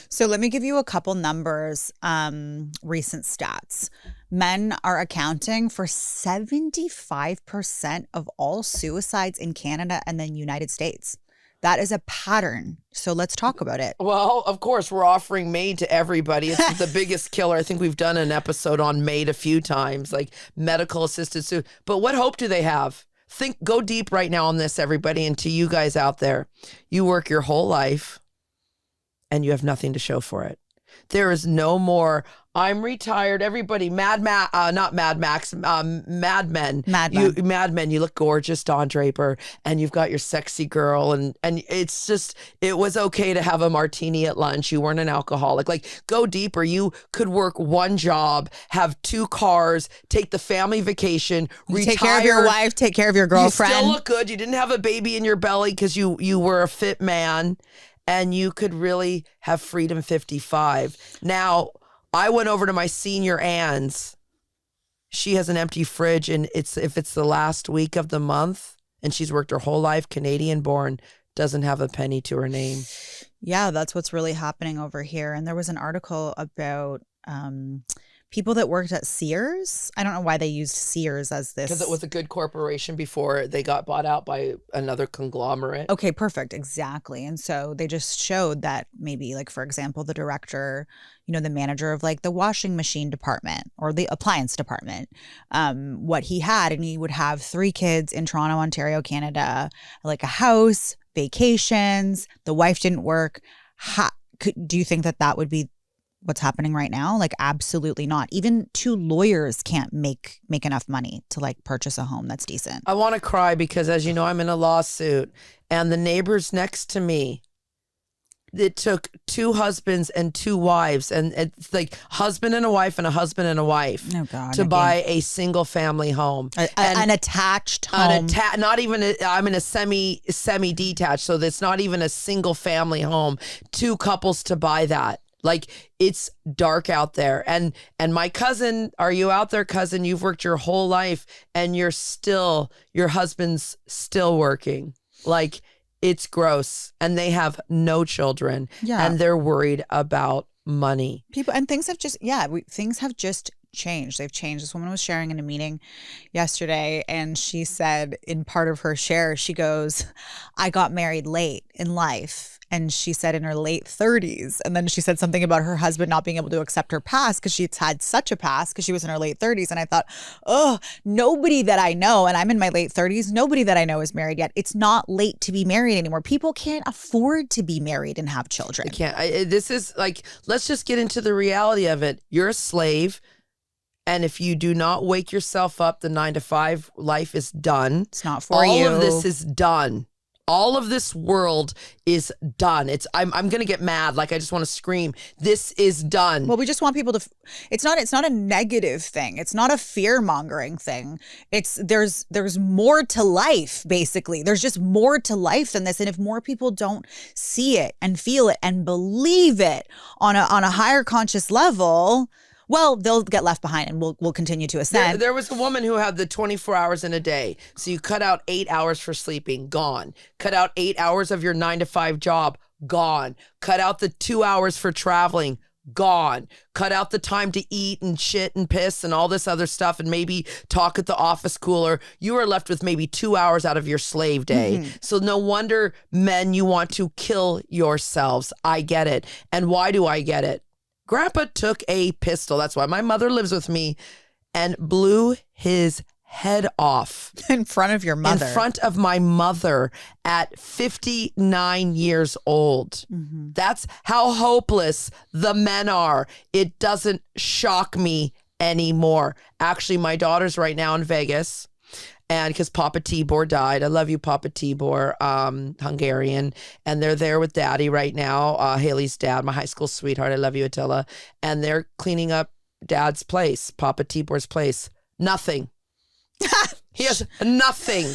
[SPEAKER 1] So let me give you a couple numbers, recent stats. Men are accounting for 75% of all suicides in Canada and the United States. That is a pattern. So let's talk about it.
[SPEAKER 2] Well, of course, we're offering MAID to everybody. It's the biggest killer. I think we've done an episode on MAID a few times, like medical assisted suicide. But what hope do they have? Go deep right now on this, everybody, and to you guys out there. You work your whole life and you have nothing to show for it. There is no more, I'm retired. Everybody, Mad Men.
[SPEAKER 1] Mad Men.
[SPEAKER 2] Mad Men, you look gorgeous, Don Draper, and you've got your sexy girl. And it's just, it was okay to have a martini at lunch. You weren't an alcoholic. Like, go deeper. You could work one job, have 2 cars, take the family vacation, retire.
[SPEAKER 1] Take care of your wife, take care of your girlfriend.
[SPEAKER 2] You still look good. You didn't have a baby in your belly because you were a fit man. And you could really have freedom 55. Now, I went over to my senior Anne's. She has an empty fridge, and if it's the last week of the month, and she's worked her whole life, Canadian born, doesn't have a penny to her name.
[SPEAKER 1] Yeah, that's what's really happening over here. And there was an article about people that worked at Sears. I don't know why they used Sears as this.
[SPEAKER 2] Because it was a good corporation before they got bought out by another conglomerate.
[SPEAKER 1] Okay, perfect. Exactly. And so they just showed that maybe, like, for example, the director, the manager of like the washing machine department or the appliance department, what he had, and he would have 3 kids in Toronto, Ontario, Canada, like a house, vacations, the wife didn't work. Do you think that would be what's happening right now? Like, absolutely not. Even 2 lawyers can't make enough money to like purchase a home that's decent.
[SPEAKER 2] I want to cry because, as you know, I'm in a lawsuit, and the neighbors next to me, it took 2 husbands and 2 wives, and it's like husband and a wife and a husband and a wife to buy a single family home,
[SPEAKER 1] an attached home.
[SPEAKER 2] Not even I'm in a semi detached, so that's not even a single family home. 2 couples to buy that. Like, it's dark out there. And my cousin, are you out there, cousin? You've worked your whole life and your husband's still working. Like, it's gross. And they have no children. Yeah. And they're worried about money.
[SPEAKER 1] Things have just changed. They've changed. This woman was sharing in a meeting yesterday, and she said in part of her share, she goes, I got married late in life. And she said in her late 30s. And then she said something about her husband not being able to accept her past because she's had such a past because she was in her late 30s. And I thought, nobody that I know, and I'm in my late 30s, nobody that I know is married yet. It's not late to be married anymore. People can't afford to be married and have children.
[SPEAKER 2] They can't. This is like, let's just get into the reality of it. You're a slave. And if you do not wake yourself up, the 9 to 5 life is done.
[SPEAKER 1] It's not for you.
[SPEAKER 2] All of this is done. All of this world is done. I'm going to get mad. Like, I just want to scream. This is done.
[SPEAKER 1] Well, we just want people to, it's not a negative thing. It's not a fear mongering thing. There's more to life, basically. There's just more to life than this. And if more people don't see it and feel it and believe it on a higher conscious level, well, they'll get left behind and we'll continue to ascend.
[SPEAKER 2] There was a woman who had the 24 hours in a day. So you cut out 8 hours for sleeping, gone. Cut out 8 hours of your 9-to-5 job, gone. Cut out the 2 hours for traveling, gone. Cut out the time to eat and shit and piss and all this other stuff and maybe talk at the office cooler. You are left with maybe 2 hours out of your slave day. So no wonder, men, you want to kill yourselves. I get it. And why do I get it? Grandpa took a pistol. That's why my mother lives with me, and blew his head off.
[SPEAKER 1] In front of your mother.
[SPEAKER 2] In front of my mother at 59 years old. That's how hopeless the men are. It doesn't shock me anymore. Actually, my daughter's right now in Vegas. And because Papa Tibor died. I love you, Papa Tibor, Hungarian. And they're there with Daddy right now, Haley's dad, my high school sweetheart. I love you, Attila. And they're cleaning up Dad's place, Papa Tibor's place. Nothing. He has nothing.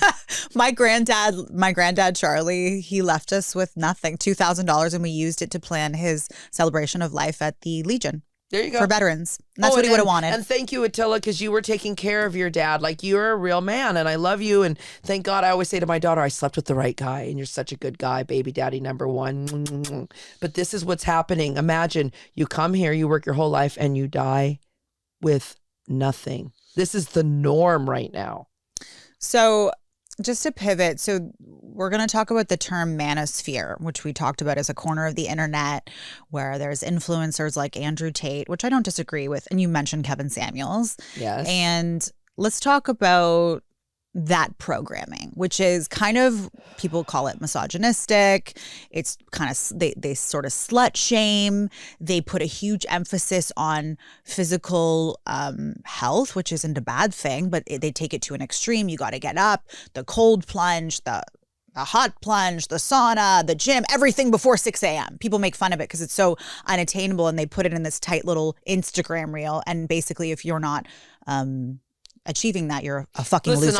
[SPEAKER 1] My granddad, Charlie, he left us with nothing, $2,000, and we used it to plan his celebration of life at the Legion.
[SPEAKER 2] There you go.
[SPEAKER 1] For veterans. And that's what he would have wanted.
[SPEAKER 2] And thank you, Attila, because you were taking care of your dad. Like, you're a real man, and I love you. And thank God, I always say to my daughter, I slept with the right guy, and you're such a good guy, baby daddy number one. But this is what's happening. Imagine you come here, you work your whole life, and you die with nothing. This is the norm right now.
[SPEAKER 1] So just to pivot, so we're going to talk about the term manosphere, which we talked about as a corner of the internet where there's influencers like Andrew Tate, which I don't disagree with. And you mentioned Kevin Samuels.
[SPEAKER 2] Yes.
[SPEAKER 1] And let's talk about that programming, which is kind of, people call it misogynistic. It's kind of, they sort of slut shame. They put a huge emphasis on physical health, which isn't a bad thing, but they take it to an extreme. You got to get up, the cold plunge, the hot plunge, the sauna, the gym, everything before 6 a.m. People make fun of it because it's so unattainable, and they put it in this tight little Instagram reel. And basically, if you're not achieving that, you're a fucking loser.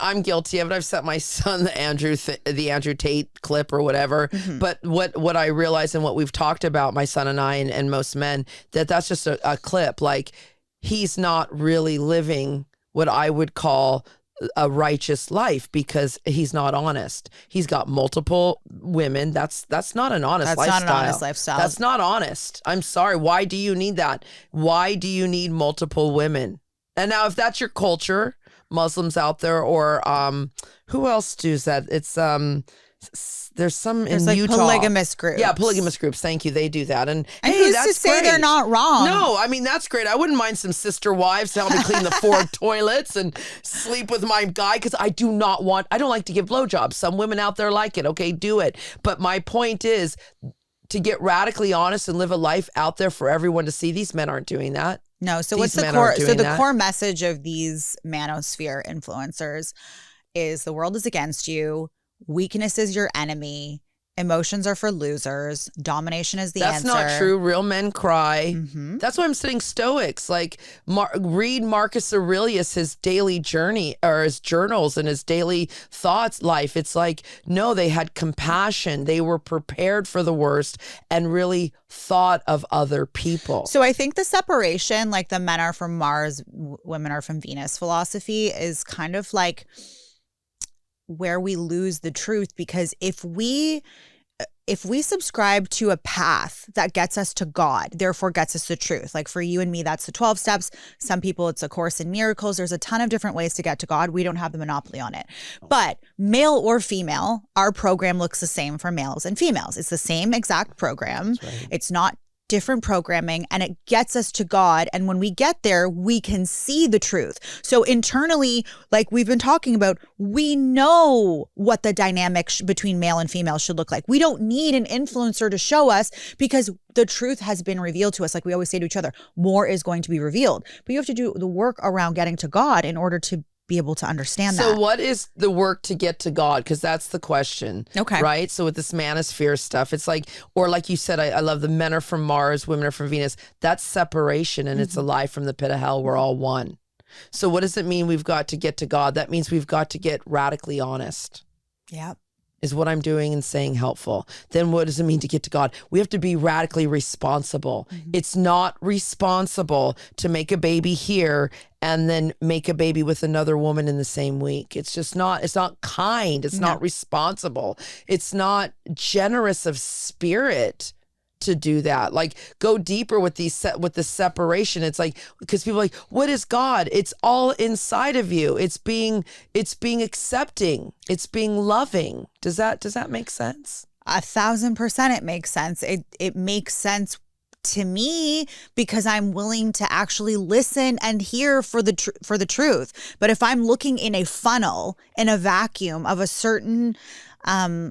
[SPEAKER 2] I'm guilty of it. I've sent my son the Andrew Tate clip or whatever. But what I realize, and what we've talked about, my son and I, and most men, that's just a clip. Like, he's not really living what I would call a righteous life because he's not honest. He's got multiple women. That's not an honest lifestyle.
[SPEAKER 1] That's not an honest lifestyle.
[SPEAKER 2] That's not honest. I'm sorry. Why do you need that? Why do you need multiple women? And now, if that's your culture, Muslims out there, or who else does that? It's there's some in
[SPEAKER 1] like
[SPEAKER 2] Utah.
[SPEAKER 1] Polygamous groups.
[SPEAKER 2] Yeah, polygamous groups. Thank you. They do that, and hey,
[SPEAKER 1] who's
[SPEAKER 2] that's
[SPEAKER 1] to say
[SPEAKER 2] great.
[SPEAKER 1] they're not wrong?
[SPEAKER 2] No, I mean, that's great. I wouldn't mind some sister wives to help me clean the 4 toilets and sleep with my guy, because I don't like to give blowjobs. Some women out there like it. Okay, do it. But my point is to get radically honest and live a life out there for everyone to see. These men aren't doing that.
[SPEAKER 1] No. So what's the core? So the core message of these manosphere influencers is the world is against you. Weakness is your enemy. Emotions are for losers. Domination is the answer.
[SPEAKER 2] That's not true. Real men cry. That's why I'm studying Stoics. Like, read Marcus Aurelius, his daily journey, or his journals and his daily thoughts life. It's like, no, they had compassion. They were prepared for the worst and really thought of other people.
[SPEAKER 1] So I think the separation, like the men are from Mars, women are from Venus philosophy, is kind of like where we lose the truth, because if we subscribe to a path that gets us to God, therefore gets us the truth, like for you and me, that's the 12 steps. Some people, it's A Course in Miracles. There's a ton of different ways to get to God. We don't have the monopoly on it. But male or female, our program looks the same for males and females. It's the same exact program. Right. It's not different programming, and it gets us to God. And when we get there, we can see the truth. So internally, like we've been talking about, we know what the dynamic between male and female should look like. We don't need an influencer to show us, because the truth has been revealed to us. Like we always say to each other, more is going to be revealed. But you have to do the work around getting to God in order to be able to understand
[SPEAKER 2] So
[SPEAKER 1] that.
[SPEAKER 2] what is the work to get to God? Because that's the question.
[SPEAKER 1] Okay.
[SPEAKER 2] Right? So with this manosphere stuff, it's like, or like you said, I love the men are from Mars, women are from Venus. That's separation, and it's a lie from the pit of hell. We're all one. So what does it mean we've got to get to God? That means we've got to get radically honest.
[SPEAKER 1] Yeah.
[SPEAKER 2] Is what I'm doing and saying helpful? Then what does it mean to get to God? We have to be radically responsible. It's not responsible to make a baby here and then make a baby with another woman in the same week. It's just not, it's not kind. It's not responsible. It's not generous of spirit to do that. Like, go deeper with with the separation. It's like, because people are like, what is God? It's all inside of you. It's being accepting. It's being loving. Does that make sense?
[SPEAKER 1] 1,000% it makes sense. It makes sense to me because I'm willing to actually listen and hear for the truth. But if I'm looking in a funnel, in a vacuum of a certain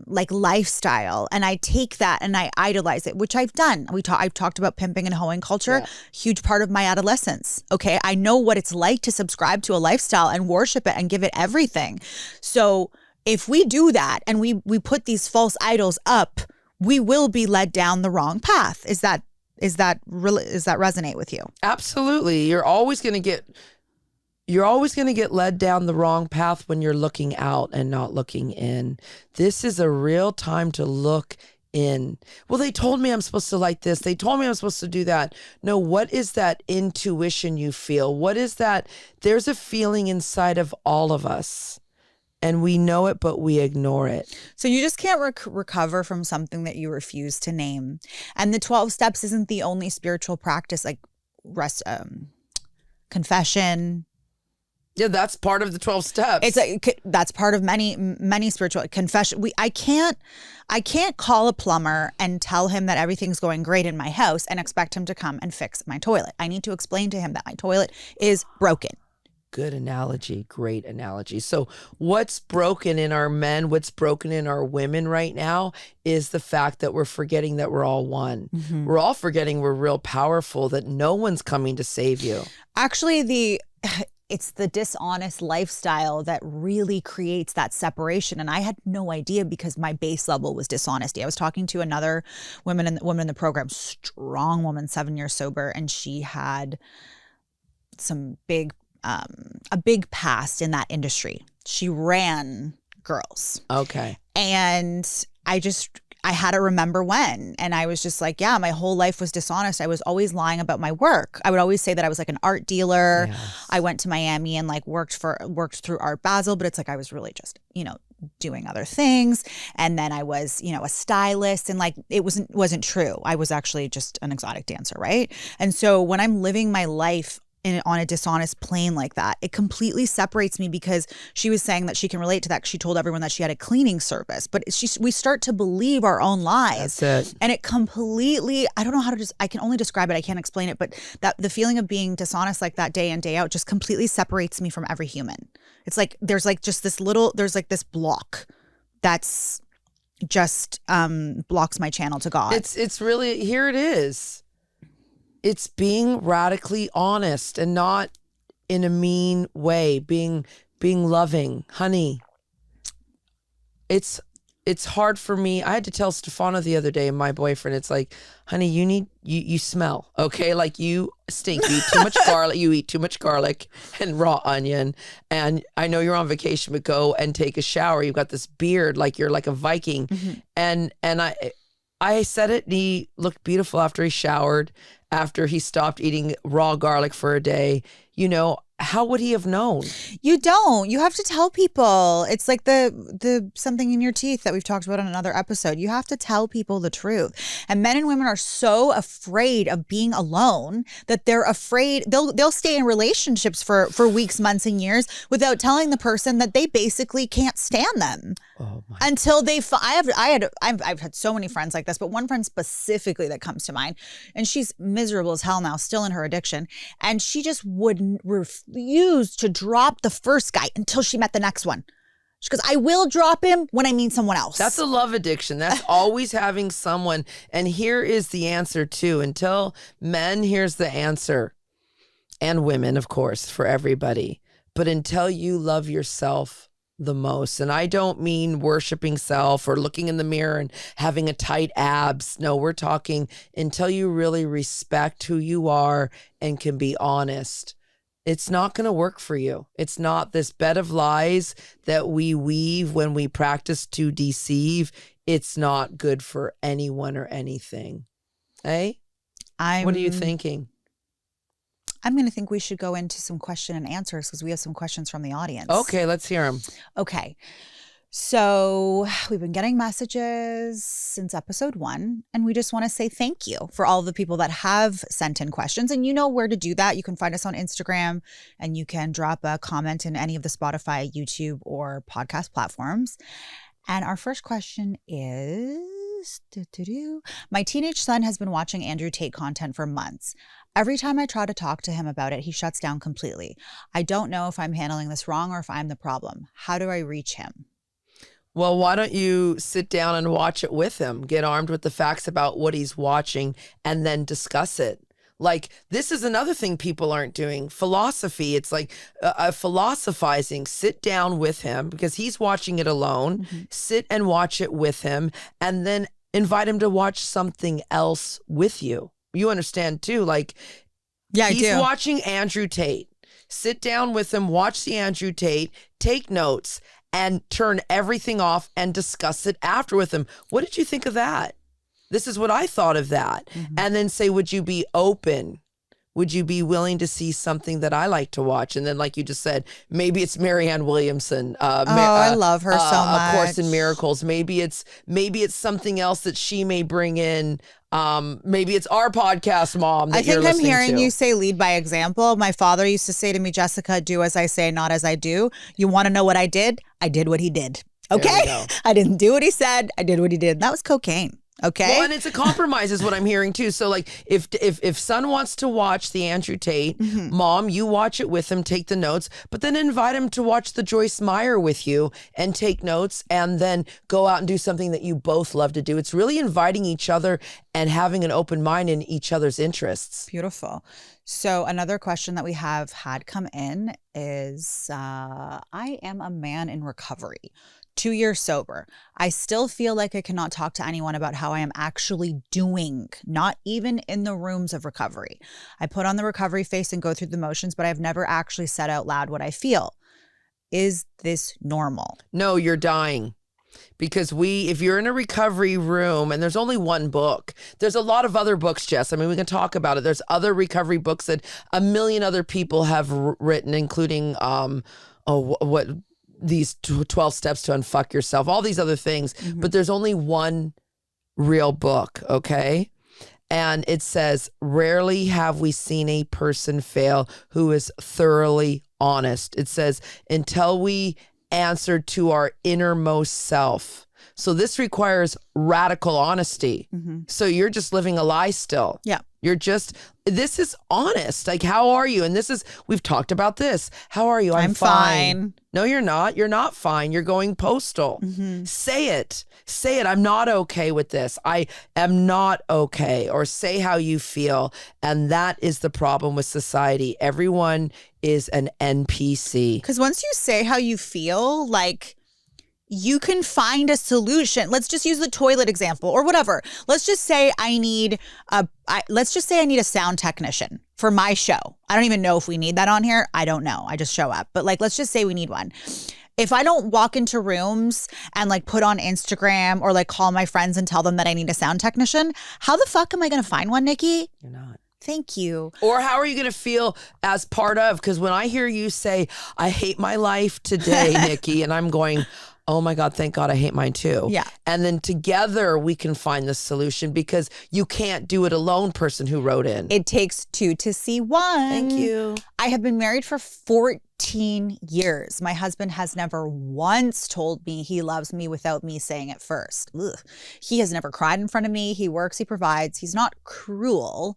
[SPEAKER 1] like lifestyle, and I take that and I idolize it, which I've done. I've talked about pimping and hoeing culture, huge part of my adolescence. Okay. I know what it's like to subscribe to a lifestyle and worship it and give it everything. So if we do that and we put these false idols up, we will be led down the wrong path. Does that resonate with you?
[SPEAKER 2] Absolutely. You're always going to get led down the wrong path when you're looking out and not looking in. This is a real time to look in. Well, they told me I'm supposed to like this. They told me I'm supposed to do that. No, what is that intuition you feel? What is that? There's a feeling inside of all of us. And we know it, but we ignore it.
[SPEAKER 1] So you just can't recover from something that you refuse to name. And the 12 steps isn't the only spiritual practice, like confession.
[SPEAKER 2] Yeah, that's part of the 12 steps.
[SPEAKER 1] That's part of many spiritual confession. I can't call a plumber and tell him that everything's going great in my house and expect him to come and fix my toilet. I need to explain to him that my toilet is broken.
[SPEAKER 2] Good analogy. Great analogy. So what's broken in our men, what's broken in our women right now is the fact that we're forgetting that we're all one. We're all forgetting we're real powerful, that no one's coming to save you.
[SPEAKER 1] Actually, it's the dishonest lifestyle that really creates that separation. And I had no idea because my base level was dishonesty. I was talking to another woman in the program, strong woman, 7 years sober, and she had a big past in that industry. She ran girls.
[SPEAKER 2] Okay.
[SPEAKER 1] And I had to remember when. And I was just like, yeah, my whole life was dishonest. I was always lying about my work. I would always say that I was like an art dealer. Yes. I went to Miami and like worked through Art Basel, but it's like I was really just, doing other things. And then I was, a stylist, and like it wasn't true. I was actually just an exotic dancer, right? And so when I'm living my life on a dishonest plane like that, it completely separates me, because she was saying that she can relate to that because she told everyone that she had a cleaning service. But we start to believe our own lies.
[SPEAKER 2] That's it.
[SPEAKER 1] And it completely, I don't know how to I can only describe it. I can't explain it. But that the feeling of being dishonest like that day in, day out just completely separates me from every human. It's like there's like just this block that's just blocks my channel to God.
[SPEAKER 2] It's really, here it is. It's being radically honest and not in a mean way, being loving. Honey, it's hard for me. I had to tell Stefano the other day, my boyfriend, it's like, honey, you smell, okay? Like, you stink. You eat too much garlic. You eat too much garlic and raw onion. And I know you're on vacation, but go and take a shower. You've got this beard like you're like a Viking. And I said it, and he looked beautiful after he showered, after he stopped eating raw garlic for a day. How would he have known? You don't. You have to tell people. It's like the something in your teeth that we've talked about on another episode. You have to tell people the truth. And men and women are so afraid of being alone that they're afraid they'll stay in relationships for weeks, months, and years without telling the person that they basically can't stand them. Oh my. Until they I've had so many friends like this, but one friend specifically that comes to mind, and she's miserable as hell now, still in her addiction, and she just wouldn't refuse to drop the first guy until she met the next one. She goes, I will drop him when I meet someone else. That's a love addiction. That's always having someone. And here is the answer too. Until men, here's the answer. And women, of course, for everybody. But until you love yourself the most, and I don't mean worshiping self or looking in the mirror and having a tight abs. No, we're talking until you really respect who you are and can be honest. It's not going to work for you. It's not this bed of lies that we weave when we practice to deceive. It's not good for anyone or anything. Hey? What are you thinking?
[SPEAKER 1] I'm going to think we should go into some question and answers because we have some questions from the audience.
[SPEAKER 2] Okay, let's hear them.
[SPEAKER 1] Okay. So we've been getting messages since episode 1, and we just want to say thank you for all the people that have sent in questions. And you know where to do that. You can find us on Instagram, and you can drop a comment in any of the Spotify, YouTube, or podcast platforms. And our first question is, my teenage son has been watching Andrew Tate content for months. Every time I try to talk to him about it, he shuts down completely. I don't know if I'm handling this wrong or if I'm the problem. How do I reach him?
[SPEAKER 2] Well, why don't you sit down and watch it with him? Get armed with the facts about what he's watching and then discuss it. Like, this is another thing people aren't doing. Philosophy. It's like philosophizing. Sit down with him because he's watching it alone. Mm-hmm. Sit and watch it with him and then invite him to watch something else with you. You understand too, like,
[SPEAKER 1] yeah,
[SPEAKER 2] he's watching Andrew Tate. Sit down with him, watch the Andrew Tate, take notes, and turn everything off and discuss it after with him. What did you think of that? This is what I thought of that. Mm-hmm. And then say, would you be open? Would you be willing to see something that I like to watch? And then, like you just said, maybe it's Marianne Williamson.
[SPEAKER 1] I love her so much.
[SPEAKER 2] A Course in Miracles. Maybe it's something else that she may bring in. Maybe it's our podcast, Mom. That
[SPEAKER 1] I think I'm hearing
[SPEAKER 2] to.
[SPEAKER 1] You say lead by example. My father used to say to me, Jessica, do as I say, not as I do. You want to know what I did? I did what he did. Okay. I didn't do what he said. I did what he did. That was cocaine. Okay.
[SPEAKER 2] Well, and it's a compromise is what I'm hearing too. So like if son wants to watch the Andrew Tate, mm-hmm. Mom, you watch it with him, take the notes, but then invite him to watch the Joyce Meyer with you and take notes and then go out and do something that you both love to do. It's really inviting each other and having an open mind in each other's interests.
[SPEAKER 1] Beautiful. So another question that we have had come in is, I am a man in recovery. 2 years sober. I still feel like I cannot talk to anyone about how I am actually doing, not even in the rooms of recovery. I put on the recovery face and go through the motions, but I've never actually said out loud what I feel. Is this normal?
[SPEAKER 2] No, you're dying. Because if you're in a recovery room and there's only one book, there's a lot of other books, Jess. I mean, we can talk about it. There's other recovery books that a million other people have written, including, these 12 steps to unfuck yourself, all these other things, mm-hmm. but there's only one real book, okay? And it says, rarely have we seen a person fail who is thoroughly honest. It says, until we answer to our innermost self. So this requires radical honesty. Mm-hmm. So you're just living a lie still.
[SPEAKER 1] Yeah.
[SPEAKER 2] This is honest. Like, how are you? And we've talked about this. How are you?
[SPEAKER 1] I'm fine.
[SPEAKER 2] No, you're not. You're not fine. You're going postal. Mm-hmm. Say it. Say it. I'm not okay with this. I am not okay. Or say how you feel. And that is the problem with society. Everyone is an NPC.
[SPEAKER 1] Because once you say how you feel, like, you can find a solution. Let's just use the toilet example or whatever. Let's just say I need a sound technician for my show. I don't even know if we need that on here. I don't know. I just show up. But like, let's just say we need one. If I don't walk into rooms and like put on Instagram or like call my friends and tell them that I need a sound technician, how the fuck am I going to find one, Nikki?
[SPEAKER 2] You're not.
[SPEAKER 1] Thank you.
[SPEAKER 2] Or how are you going to feel as part of? Because when I hear you say, I hate my life today, Nikki, and I'm going, oh my God, thank God I hate mine too.
[SPEAKER 1] Yeah.
[SPEAKER 2] And then together we can find the solution because you can't do it alone, person who wrote in.
[SPEAKER 1] It takes two to see one.
[SPEAKER 2] Thank you.
[SPEAKER 1] I have been married for 14 years. My husband has never once told me he loves me without me saying it first. Ugh. He has never cried in front of me. He works, he provides. He's not cruel,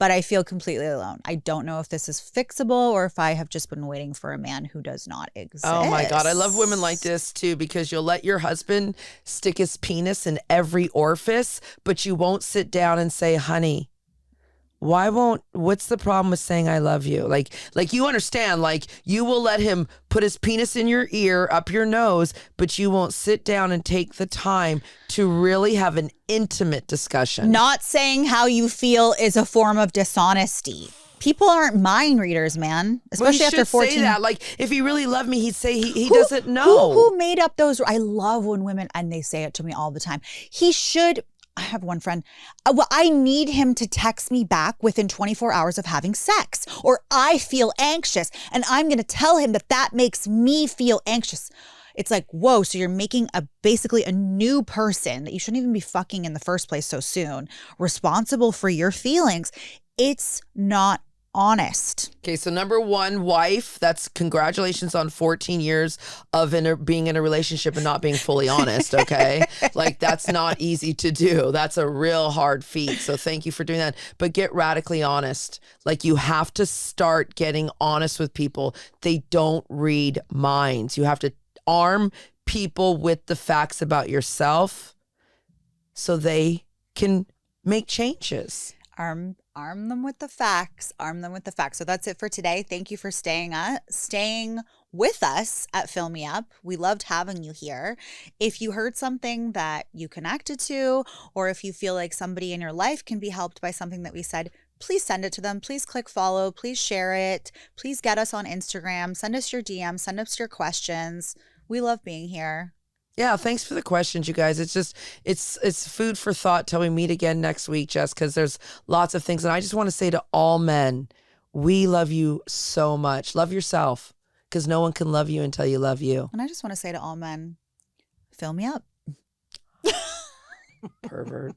[SPEAKER 1] but I feel completely alone. I don't know if this is fixable or if I have just been waiting for a man who does not exist.
[SPEAKER 2] Oh my God. I love women like this too, because you'll let your husband stick his penis in every orifice, but you won't sit down and say, honey, what's the problem with saying I love you? Like you understand, like you will let him put his penis in your ear, up your nose, but you won't sit down and take the time to really have an intimate discussion.
[SPEAKER 1] Not saying how you feel is a form of dishonesty. People aren't mind readers, man. Especially
[SPEAKER 2] he
[SPEAKER 1] after
[SPEAKER 2] should
[SPEAKER 1] 14.
[SPEAKER 2] say that. Like if he really loved me, he'd say he doesn't know.
[SPEAKER 1] Who made up those? I love when women, and they say it to me all the time. He should. I have one friend. Well, I need him to text me back within 24 hours of having sex, or I feel anxious, and I'm going to tell him that makes me feel anxious. It's like, whoa, so you're making basically a new person that you shouldn't even be fucking in the first place so soon, responsible for your feelings. It's not honest.
[SPEAKER 2] Okay, so number one, wife, that's congratulations on 14 years of being in a relationship and not being fully honest, okay? Like, that's not easy to do. That's a real hard feat, so thank you for doing that. But get radically honest. Like, you have to start getting honest with people. They don't read minds. You have to arm people with the facts about yourself so they can make changes.
[SPEAKER 1] Arm them with the facts. Arm them with the facts. So that's it for today. Thank you for staying with us at Fill Me Up. We loved having you here. If you heard something that you connected to, or if you feel like somebody in your life can be helped by something that we said, please send it to them. Please click follow. Please share it. Please get us on Instagram. Send us your DMs. Send us your questions. We love being here.
[SPEAKER 2] Yeah, thanks for the questions, you guys. It's just, it's food for thought till we meet again next week, Jess, because there's lots of things. And I just want to say to all men, we love you so much. Love yourself, because no one can love you until you love you.
[SPEAKER 1] And I just want to say to all men, fill me up.
[SPEAKER 2] Pervert.